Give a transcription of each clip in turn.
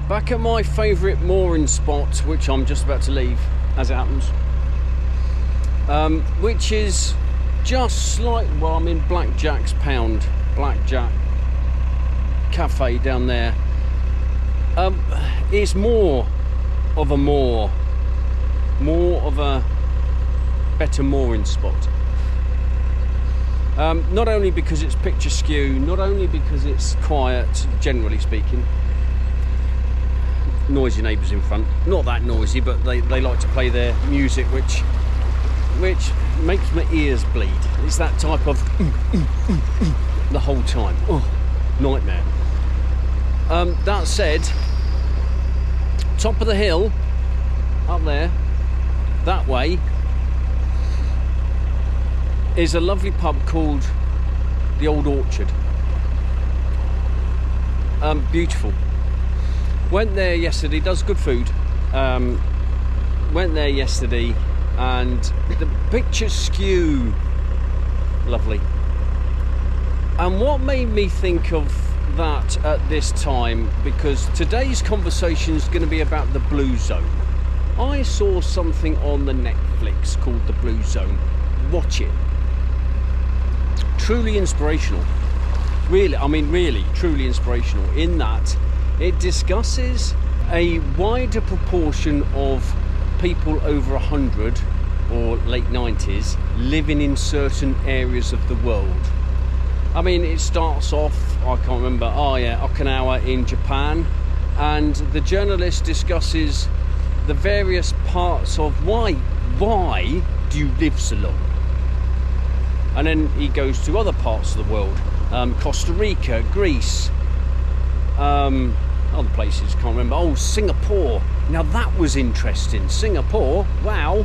Back at my favourite mooring spot, which I'm just about to leave, as it happens, which is just slightly, well, I'm in Blackjack Cafe down there. It's more of a better mooring spot. Not only because it's picturesque, not only because it's quiet, generally speaking. Noisy neighbours in front, not that noisy, but they like to play their music, which makes my ears bleed. It's that type of the whole time. Oh, nightmare. That said, top of the hill, up there, that way, is a lovely pub called the Old Orchard. Beautiful. Went there yesterday, does good food. Went there yesterday, and the picturesque, lovely. And what made me think of that at this time, because today's conversation is going to be about the Blue Zone. I saw something on the Netflix called the Blue Zone. Watch it. Truly inspirational. Really, truly inspirational in that it discusses a wider proportion of people over 100 or late 90s living in certain areas of the world. I mean, it starts off, I can't remember, Okinawa in Japan, and the journalist discusses the various parts of why do you live so long? And then he goes to other parts of the world, Costa Rica, Greece, other places, can't remember. Oh, Singapore. Now that was interesting. Singapore, wow.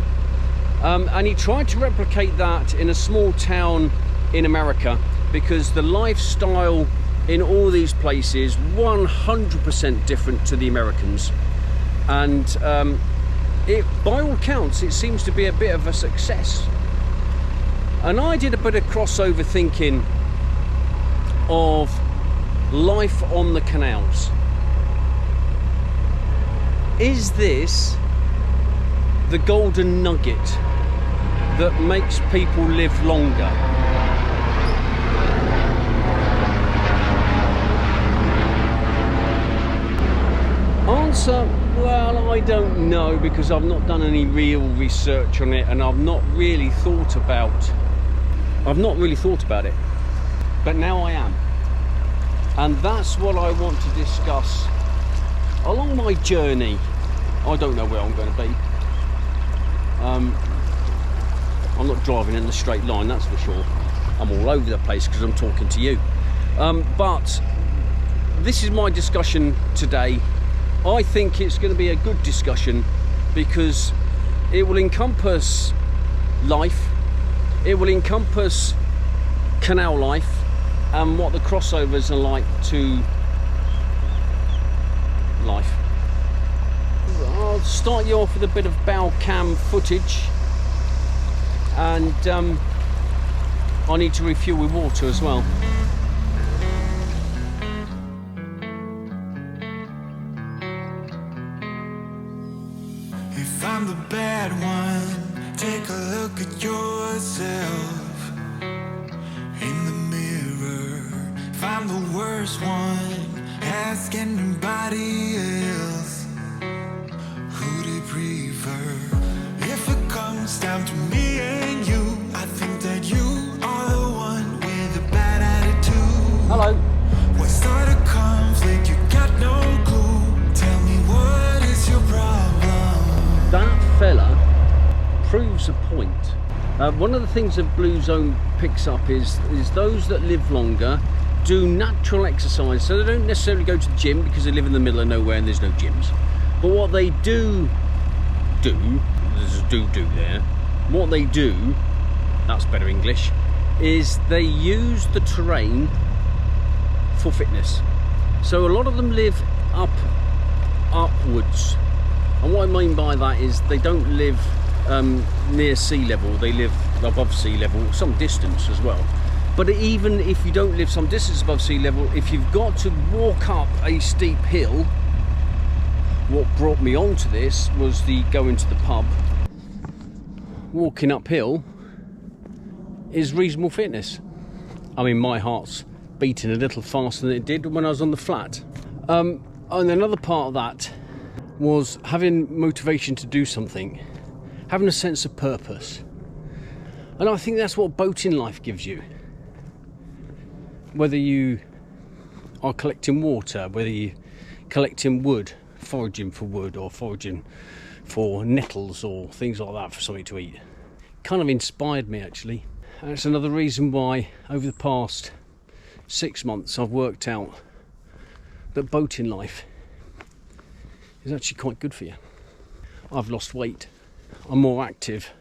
And he tried to replicate that in a small town in America, because the lifestyle in all these places 100% different to the Americans. And it, by all accounts, it seems to be a bit of a success. And I did a bit of crossover thinking of life on the canals. Is this the golden nugget that makes people live longer? Answer, well, I don't know, because I've not done any real research on it, and I've not really thought about it. But now I am. And that's what I want to discuss along my journey. I don't know where I'm going to be. I'm not driving in the straight line, that's for sure. I'm all over the place because I'm talking to you. But this is my discussion today. I think it's going to be a good discussion because it will encompass life, it will encompass canal life, and what the crossovers are like to life. I'll start you off with a bit of bow cam footage, and I need to refuel with water as well. If I'm the bad one, take a look at yourself in the mirror. If I'm the worst one, ask anybody else who they prefer. If it comes down to me and you, I think that you are the one with a bad attitude. Hello. What start a conflict? You got no clue. Tell me, what is your problem? That fella proves a point. One of the things that Blue Zone picks up is those that live longer do natural exercise. So they don't necessarily go to the gym because they live in the middle of nowhere and there's no gyms. But what they do, there's a do there, what they do, that's better English, is they use the terrain for fitness. So a lot of them live upwards. And what I mean by that is they don't live near sea level, they live above sea level, some distance as well. But even if you don't live some distance above sea level, if you've got to walk up a steep hill, what brought me on to this was the going to the pub. Walking uphill is reasonable fitness. I mean, my heart's beating a little faster than it did when I was on the flat. And another part of that was having motivation to do something, having a sense of purpose. And I think that's what boating life gives you. Whether you are collecting water, whether you're collecting wood, foraging for wood or foraging for nettles or things like that for something to eat. Kind of inspired me, actually. And it's another reason why over the past 6 months I've worked out that boating life is actually quite good for you. I've lost weight, I'm more active,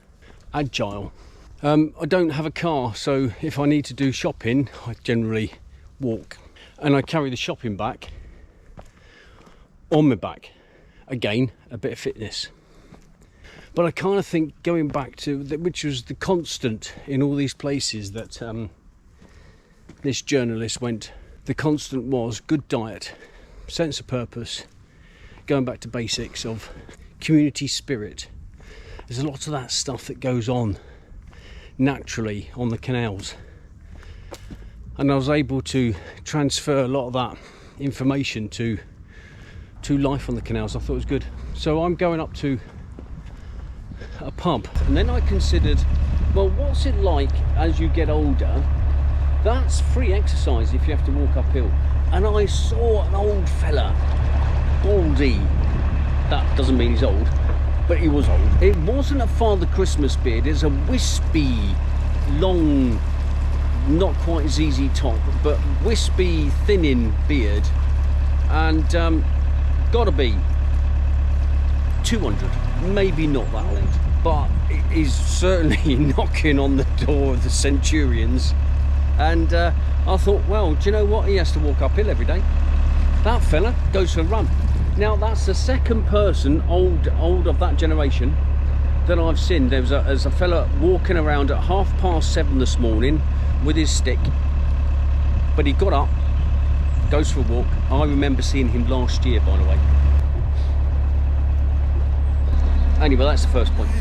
agile. I don't have a car, so if I need to do shopping, I generally walk. And I carry the shopping bag on my back. Again, a bit of fitness. But I kind of think going back to, which was the constant in all these places that this journalist went, the constant was good diet, sense of purpose, going back to basics of community spirit. There's a lot of that stuff that goes on naturally on the canals, and I was able to transfer a lot of that information to life on the canals. I thought it was good. So I'm going up to a pub, and then I considered, well, what's it like as you get older? That's free exercise if you have to walk uphill. And I saw an old fella, baldy. That doesn't mean he's old, but he was old. It wasn't a Father Christmas beard, it's a wispy, long, not quite ZZ Top, but wispy, thinning beard. And gotta be 200, maybe not that old, but he's certainly knocking on the door of the Centurions. And I thought, well, do you know what? He has to walk uphill every day. That fella goes for a run. Now, that's the second person old of that generation that I've seen. There's a fella walking around at 7:30 this morning with his stick, but he got up, goes for a walk. I remember seeing him last year, by the way. Anyway, that's the first point.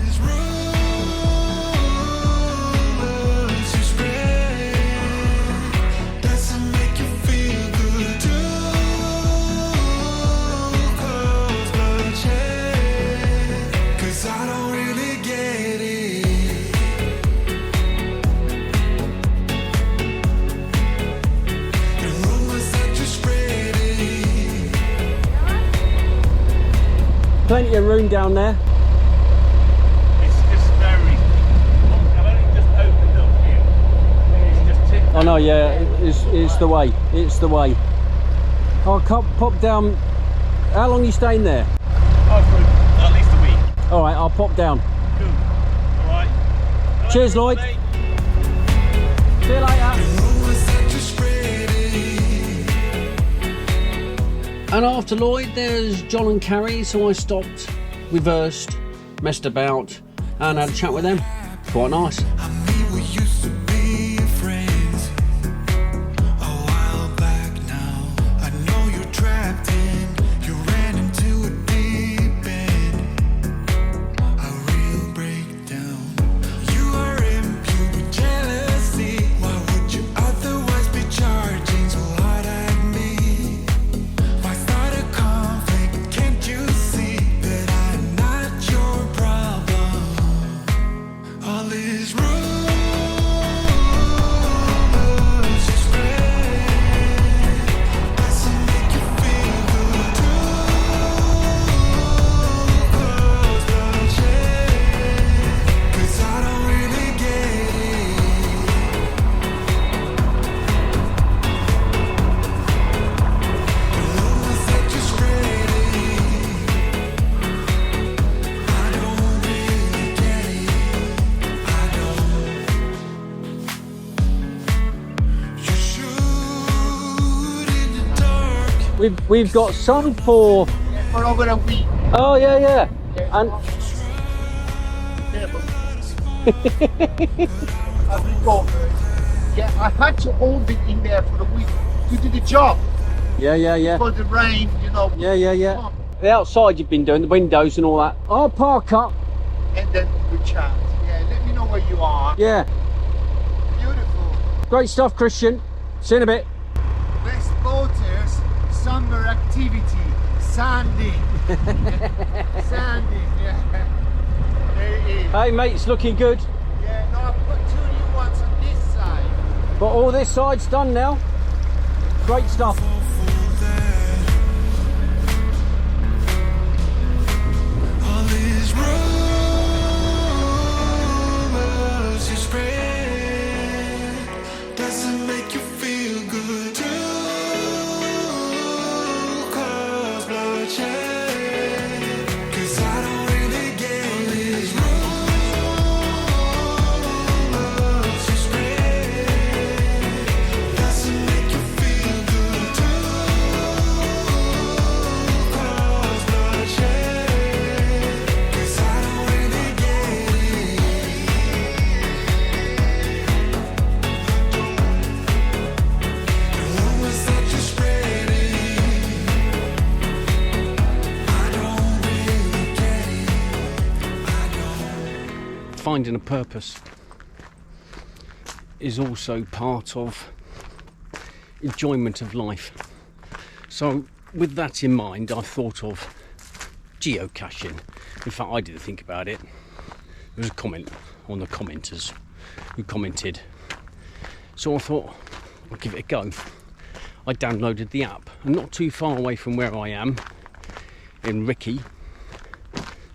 Plenty of room down there. It's just very... I've only just opened up here. It's just ticked. Oh no, yeah, it's the way. It's the way. I'll pop down. How long are you staying there? Oh, for at least a week. Alright, I'll pop down. Cool. Alright. Cheers, Lloyd. Mate. See you later. And after Lloyd, there's John and Carrie, so I stopped, reversed, messed about, and had a chat with them. Quite nice. We've got some for over a week. Oh yeah. And Yeah, I had to hold it in there for a week to do the job. yeah. For the rain, you know. Yeah. The outside you've been doing, the windows and all that. I'll park up. And then we chat. Yeah, let me know where you are. Yeah. Beautiful. Great stuff, Christian. See you in a bit. West Boaters summer activity. Sanding. Sanding, yeah. There it is. Hey mate, it's looking good. Yeah, no, I've put 2 new ones on this side. But all this side's done now. Great stuff. All these rumors you spread doesn't make you feel good too. Cause bloodshed, 'cause I don't really get these rumors you spread doesn't make you feel good too. Cause bloodshed, 'cause I don't really get it. The rumors that you're spreading, I don't really get it. I don't. Finding a purpose is also part of enjoyment of life. So with that in mind, I thought of geocaching. In fact, I didn't think about it. There was a comment on the commenters who commented. So I thought I'll give it a go. I downloaded the app, and not too far away from where I am, in Ricky,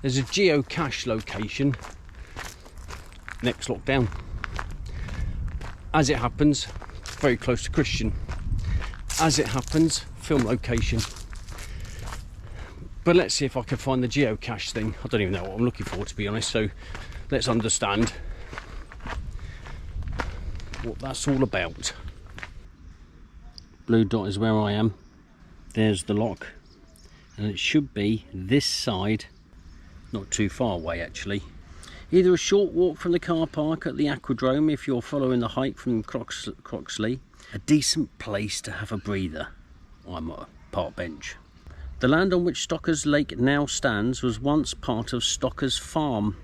there's a geocache location next lockdown. As it happens, very close to Christian. As it happens, film location. But let's see if I can find the geocache thing. I don't even know what I'm looking for, to be honest, so let's understand what that's all about. Blue dot is where I am. There's the lock, and it should be this side, not too far away actually. Either a short walk from the car park at the Aquadrome if you're following the hike from Croxley, a decent place to have a breather. I'm at a park bench. The land on which Stockers Lake now stands was once part of Stockers Farm,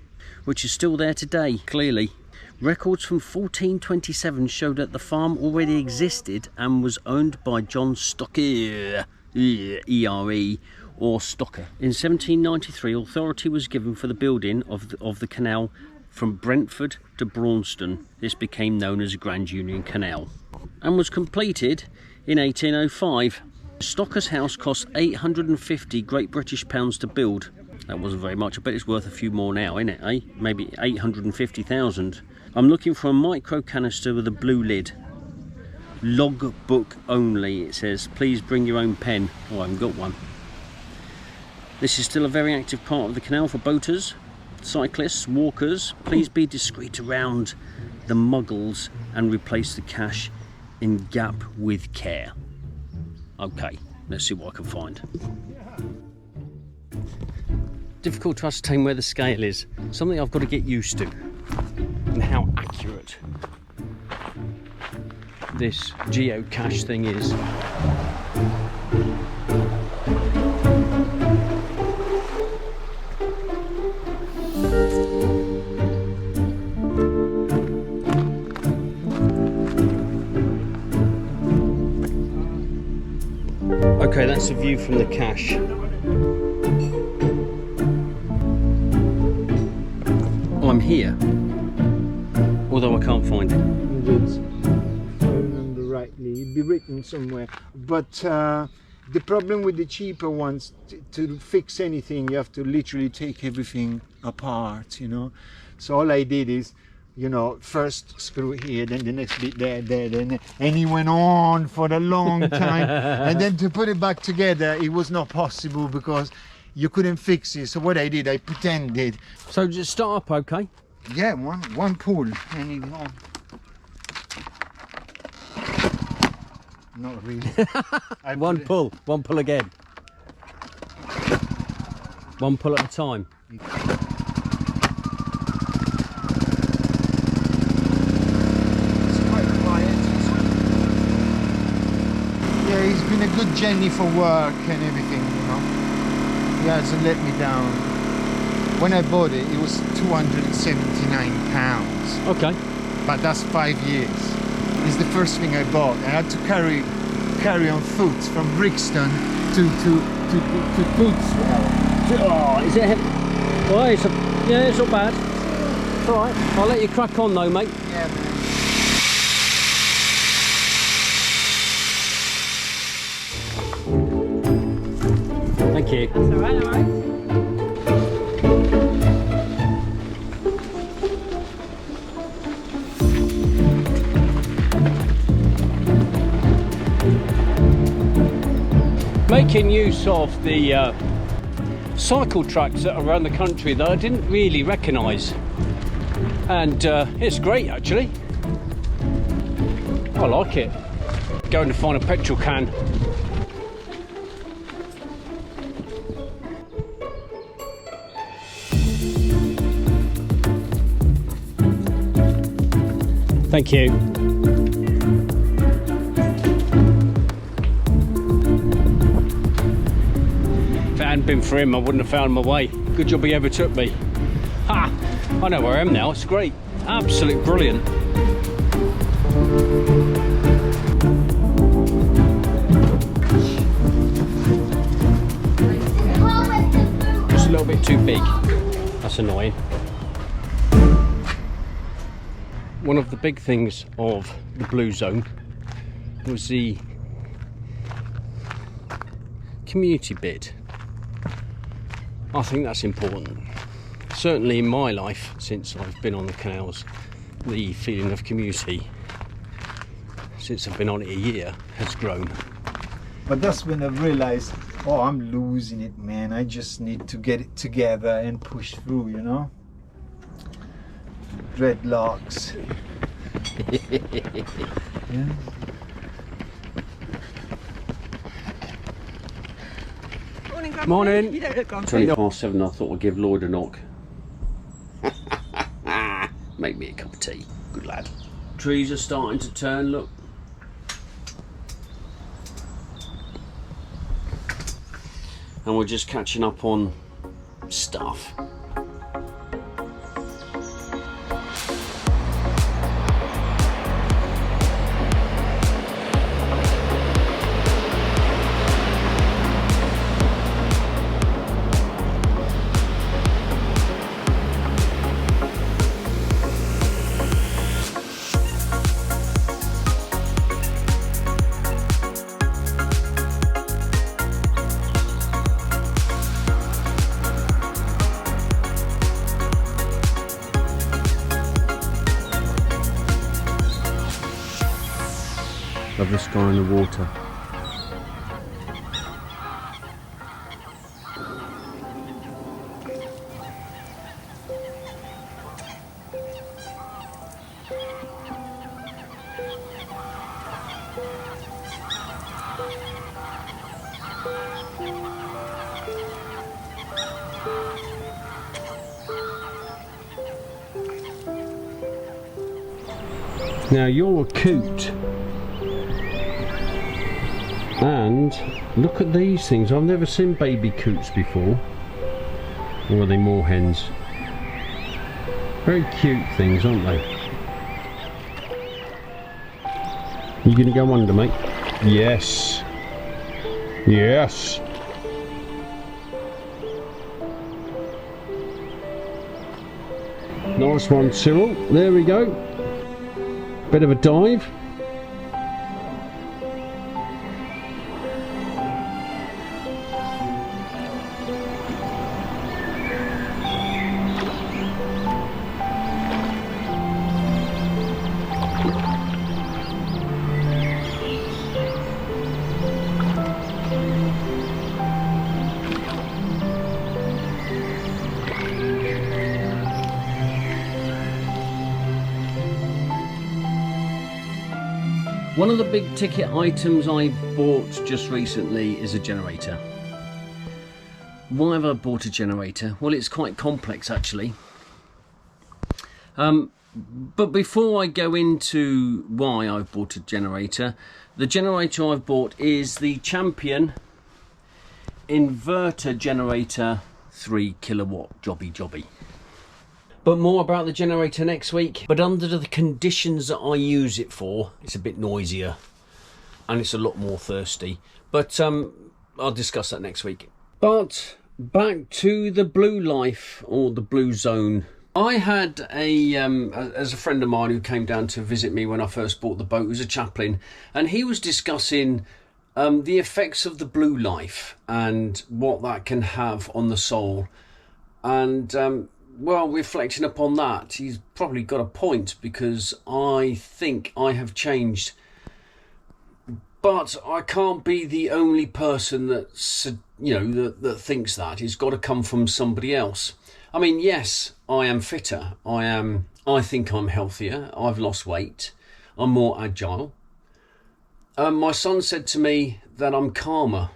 which is still there today, clearly. Records from 1427 show that the farm already existed and was owned by John Stocker, E-R-E, or Stocker. In 1793, authority was given for the building of the canal from Brentford to Braunston. This became known as Grand Union Canal and was completed in 1805. Stocker's house cost 850 Great British pounds to build. That wasn't very much. I bet it's worth a few more now, isn't it, eh? Maybe 850,000. I'm looking for a micro canister with a blue lid. Log book only, it says. Please bring your own pen. Oh, I haven't got one. This is still a very active part of the canal for boaters, cyclists, walkers. Please be discreet around the muggles and replace the cache in gap with care. Okay, let's see what I can find. Difficult to ascertain where the scale is. Something I've got to get used to. And how accurate this geocache thing is. Okay, that's a view from the cache. I'm here, although I can't find it. If I remember rightly, it'd be written somewhere. But the problem with the cheaper ones, to fix anything, you have to literally take everything apart, you know. So all I did is, you know, first screw here, then the next bit there, then, and he went on for a long time. And then to put it back together, it was not possible because you couldn't fix it. So what I did, I pretended. So just start up, okay? Yeah, one pull, and it on. Not really. One pull again. One pull at a time. Yeah, he's been a good Jenny for work and everything, you know. He hasn't let me down. When I bought it, it was £279. Okay. But that's 5 years. It's the first thing I bought. I had to carry on foot from Brixton to Bootswell. Oh, is it heavy? Well, yeah, it's not bad. It's all right. I'll let you crack on though, mate. Yeah, man. Thank you. That's all right, all right. Making use of the cycle tracks that are around the country that I didn't really recognise, and it's great actually. I like it. Going to find a petrol can. Thank you. If it hadn't been for him, I wouldn't have found my way. Good job he overtook me. Ha! I know where I am now. It's great. Absolute brilliant. Just a little bit too big. That's annoying. One of the big things of the Blue Zone was the community bit. I think that's important. Certainly in my life, since I've been on the canals, the feeling of community, since I've been on it a year, has grown. But that's when I realized, oh, I'm losing it, man. I just need to get it together and push through, you know? Dreadlocks. Yeah. Morning. You don't look grumpy. 7:20, I thought I'd give Lloyd a knock. Make me a cup of tea. Good lad. Trees are starting to turn, look. And we're just catching up on stuff. Love the sky and the water. Now you're a coot. And look at these things. I've never seen baby coots before. Or are they moorhens? Very cute things, aren't they? You gonna go under, mate? Yes. Yes. Nice one, Cyril. There we go. Bit of a dive. One of the big ticket items I bought just recently is a generator. Why have I bought a generator? Well, it's quite complex actually. But before I go into why I've bought a generator, the generator I've bought is the Champion inverter generator, 3 kilowatt jobby. But more about the generator next week. But under the conditions that I use it for, it's a bit noisier and it's a lot more thirsty. But I'll discuss that next week. But back to the blue life, or the blue zone. I had as a friend of mine who came down to visit me when I first bought the boat, who was a chaplain, and he was discussing the effects of the blue life and what that can have on the soul. And well, reflecting upon that, he's probably got a point, because I think I have changed. But I can't be the only person that's, that thinks that. It's got to come from somebody else. I mean, yes, I am fitter. I think I'm healthier. I've lost weight. I'm more agile. My son said to me that I'm calmer,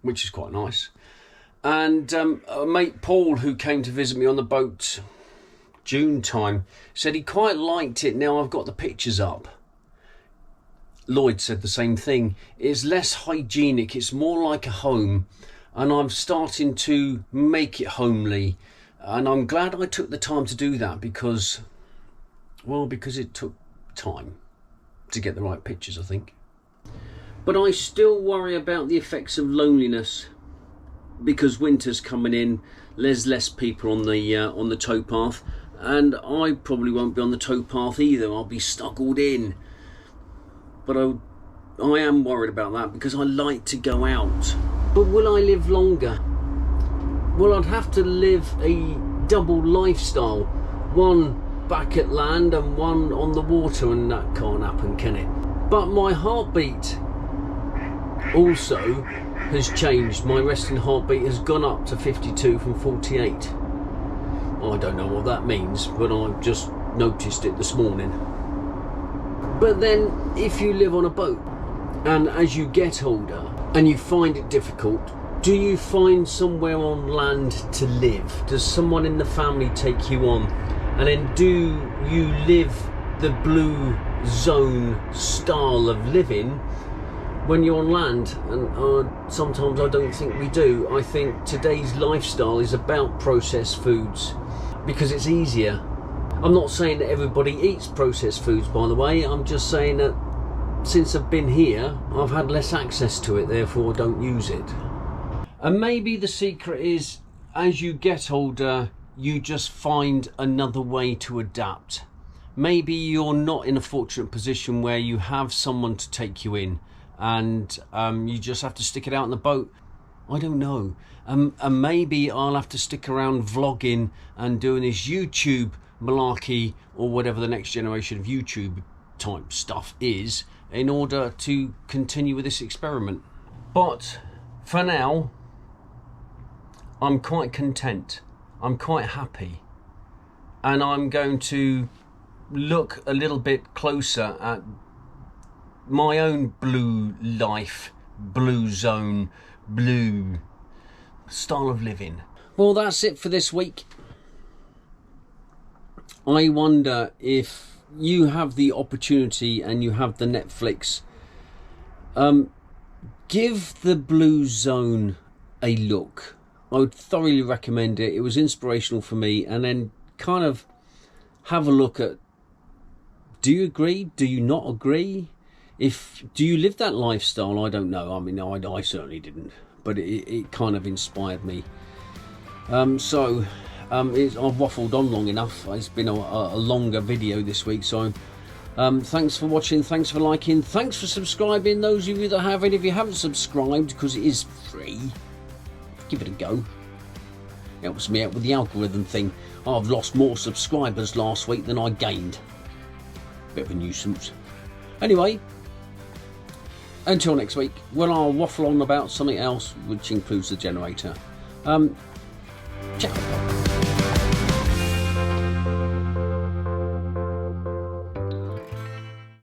which is quite nice. And a mate Paul, who came to visit me on the boat June time, said he quite liked it. Now I've got the pictures up. Lloyd said the same thing. It's less hygienic, it's more like a home, and I'm starting to make it homely. And I'm glad I took the time to do that, because it took time to get the right pictures, I think. But I still worry about the effects of loneliness, because winter's coming in. There's less people on the towpath, and I probably won't be on the towpath either. I'll be snuggled in. But I am worried about that, because I like to go out. But will I live longer? Well, I'd have to live a double lifestyle. One back at land and one on the water, and that can't happen, can it? But my heartbeat also has changed. My resting heartbeat has gone up to 52 from 48. I don't know what that means, but I've just noticed it this morning. But then, if you live on a boat, and as you get older and you find it difficult, do you find somewhere on land to live? Does someone in the family take you on? And then do you live the blue zone style of living when you're on land? And sometimes I don't think we do. I think today's lifestyle is about processed foods, because it's easier. I'm not saying that everybody eats processed foods, by the way. I'm just saying that since I've been here, I've had less access to it, therefore I don't use it. And maybe the secret is, as you get older, you just find another way to adapt. Maybe you're not in a fortunate position where you have someone to take you in, and you just have to stick it out in the boat. I don't know. And maybe I'll have to stick around vlogging and doing this YouTube malarkey, or whatever the next generation of YouTube type stuff is, in order to continue with this experiment. But for now, I'm quite content. I'm quite happy. And I'm going to look a little bit closer at my own blue life, blue zone, blue style of living. Well, that's it for this week. I wonder if you have the opportunity and you have the Netflix, give the blue zone a look. I would thoroughly recommend it. It was inspirational for me. And then kind of have a look at, do you agree? Do you not agree? Do you live that lifestyle? I don't know. I mean, I certainly didn't, but it kind of inspired me. I've waffled on long enough. It's been a longer video this week, so thanks for watching, thanks for liking, thanks for subscribing, those of you that have. And if you haven't subscribed, because it is free, give it a go. It helps me out with the algorithm thing. I've lost more subscribers last week than I gained. Bit of a nuisance. Anyway, until next week, when I'll waffle on about something else, which includes the generator. Ciao.